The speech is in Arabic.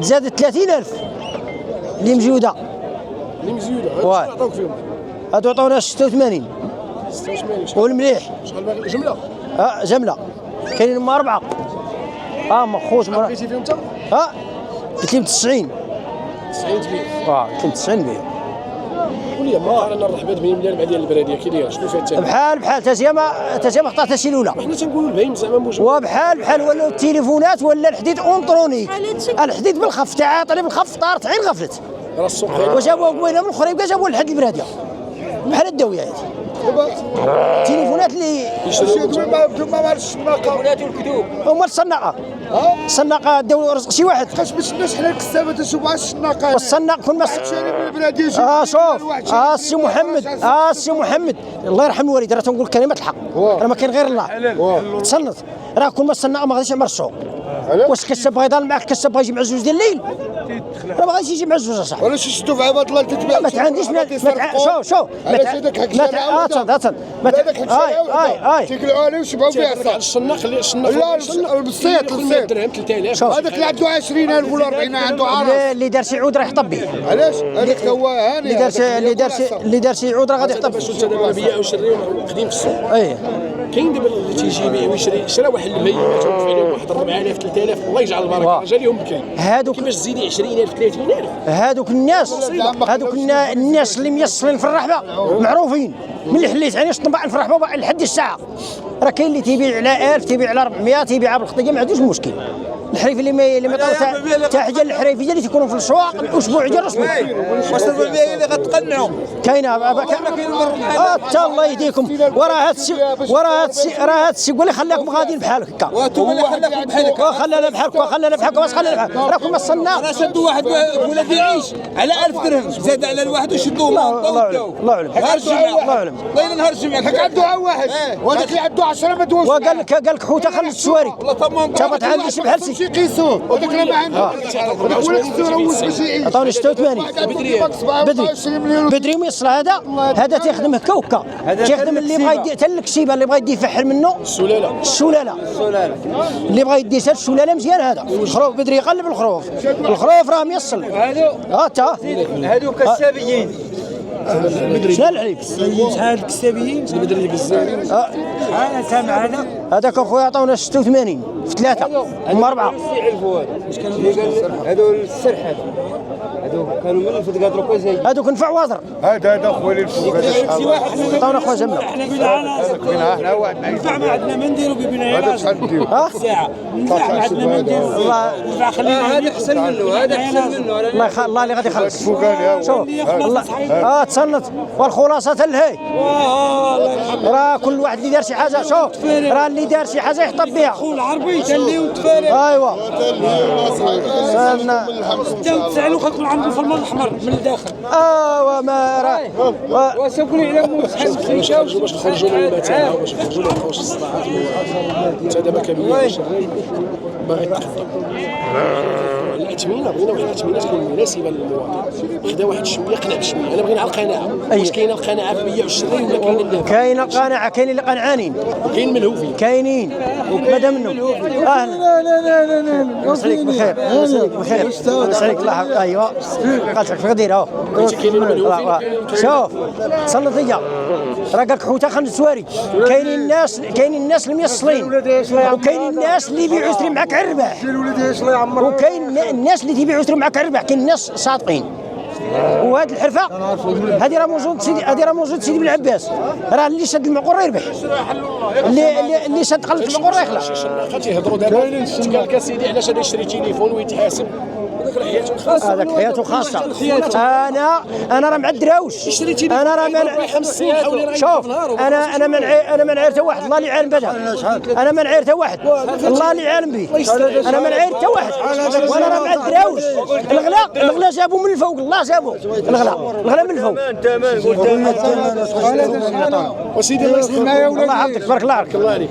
تزادت 30,000 اللي مزيوده. واه عطاوك فيهم؟ هادو عطاونا 86. 86 والمليح شحال باغي جمله؟ جمله كاينين هما 4 مخوش بغيتي فيهم انت؟ قلت لهم 90. 90 تبيع. قلت لهم 90 بيه. قول لي مقارنه الرحبات بين المليان ديال البراديه كي داير شنو فيها الثاني؟ بحال تسيما خطات شي الاولى. حنا تنقولوا الباين زعما موجود. وبحال ولاو التليفونات ولا الحديد اونطرونيك. الحديد بالخف تعاطى بالخف طارت عين غفلت. راه السوق غالي. وجابوها قويله من الاخرين جابوها لحد البراديه بحال الدويه هذه. التليفونات اللي يشريو ما مارش التليفونات والكذوب. هما الصناقه. الصناقه داو رزق شي واحد. باش الناس حنا الكسابه تشوفوا الصناقه. والصناق كل ما شوف السي محمد السي محمد الله يرحم الوالد راه تنقول كلمه الحق راه ما كاين غير الله. تصنت راه كل ما الصناقه ما غاديش يعمر السوق. واش كساب بغا يضل معاك كساب بغا يجي مع الزوج ديال الليل راه ما غاديش يجي مع الزوج اصاحبي. ولا شفتوا في عباد الله تتباع ما تعنديش شوف تيكلوا عليه وشبعوا به الصناق اللي لا بالصيت درهم 3000. هذاك اللي عنده 20,000 ولا 40 عنده عرض. اللي دار شي عود راه يحطب به. علاش هذاك هو هاني اللي دار شي عود راه غادي يحطب. باش انت دابا بيع وشري قديم في السوق. كاين دابا اللي تيجي يبيع ويشري شرا واحد الميت توقف عليهم واحد 4,000 3,000 الله يجعل البركه جا لهم بكري. هادوك كيفاش تزيدي 20,000 30,000 هادوك الناس اللي ميصلين في الرحبه معروفين من اللي حليت يعني طبع في الرحبه لحد الساعه. راه كاين اللي تيبيع على 1000 تيبيع على 400 تيبيع بالخطيه ما عندوش مشكل. الحريف اللي ما تا حاجه الحريفيه اللي تيكونوا في الاسواق اسبوع ديال رسمي. واش الربيعيه اللي غتقنعوا كاينه حتى الله يهديكم وراه هاد السي اللي خلاكم غاديين بحال هكا. وانتم اللي خلاكم بحال هكا. خلانا بحالكم واش خلانا بحالكم راكم ما الصناق. راه شدوا واحد ولد يعيش على 1000 درهم زاد على الواحد وشدوه الله اعلم نهار الجمعه ليله نهار الجمعه هكا عنده واحد وهذاك اللي عنده 10 ما دوش. وقال لك حوته خلي السواري تبغى تعنديش بحال سي يقيسوه وذاك اللي ما عنده ولا السوره واش باش يعيش. عطاوني 86 بدري ميصل هذا تيخدم هكا وكا تيخدم اللي بغا يدي حتى الكسيبه اللي بغا يدي يفحل منه السلاله اللي بغا يدي حتى السلاله مزيان هذا الخروف بدري يقلب الخروف راه ميصل تا هادو كسابيين شنو العيب شحال الكسابيين بدري بزاف. انا سامع هذاك اخويا عطاونا 86 في 3 هما 4. واش كانوا هادو السرح هادو كانوا من الفدقات روكو زي هادوك نفع واضر. هذا خويا الفوق عطاونا اخويا جمله احنا واحد نفع ما عندنا ما نديرو ببنايه ساعه نفع ما عندنا ما نديرو نفع خلينا هذا احسن منه الله اللي غادي يخلص. شوف الله تصنت والخلاصه الهي راه كل واحد اللي دار شي حاجه شوف راه اللي دار شي حاجه يحطب بها خو العربي تلي وتفارق. ايوا سالوا خاكم عنده في الماء الاحمر من الداخل. ما راه وسوكوا يعلموا شحال مشاو باش نخرجوا من المتاهه باش نخرجوا من الحوش الصراحه. انت دابا كبير باغي تقدم الاثمنه بغينا واحد الاثمنه تكون مناسبه للمواطن. خدا واحد شويه يقنع بشويه. انا بغينا على القناعه واش كاينه القناعه في البيع والشراء ولا كاينه اللهفه؟ كاينه قناعه كاين اللي قنعانين كاين ملهوفين كاينين مادام منهم اهلا لا مسالك بخير مسالك الله ايوا قالتك في غدير اهو شوف صلت ليا راه قالك حوته خمس سواري. كاين الناس اللي ميصلين وكاين الناس اللي يبيعوا يشري معاك على الرباح وكاين الناس اللي تيبيعوا يشري معاك على الرباح. كاين الناس صادقين وهاد الحرفه هذه راه موجود سيدي بن عباس راه اللي شد المعقول يربح اللي شد قلب المعقول يخلع. شناقه تيهضروا دابا قال لك سيدي علاش هذا يشري تليفون ويتحاسب هذاك حياته خاصه. انا راه مع الدراوش انا راه شوف انا ما نعير حتى واحد الله اللي عالم بها. انا ما نعير حتى واحد الله اللي عالم به. انا ما نعير حتى واحد وانا راه مع الدراوش. الغلا جابوا من الفوق الله جابوا الغلا من الفوق. وسيدي الله يسلمك الله يحفظك بارك الله عليك.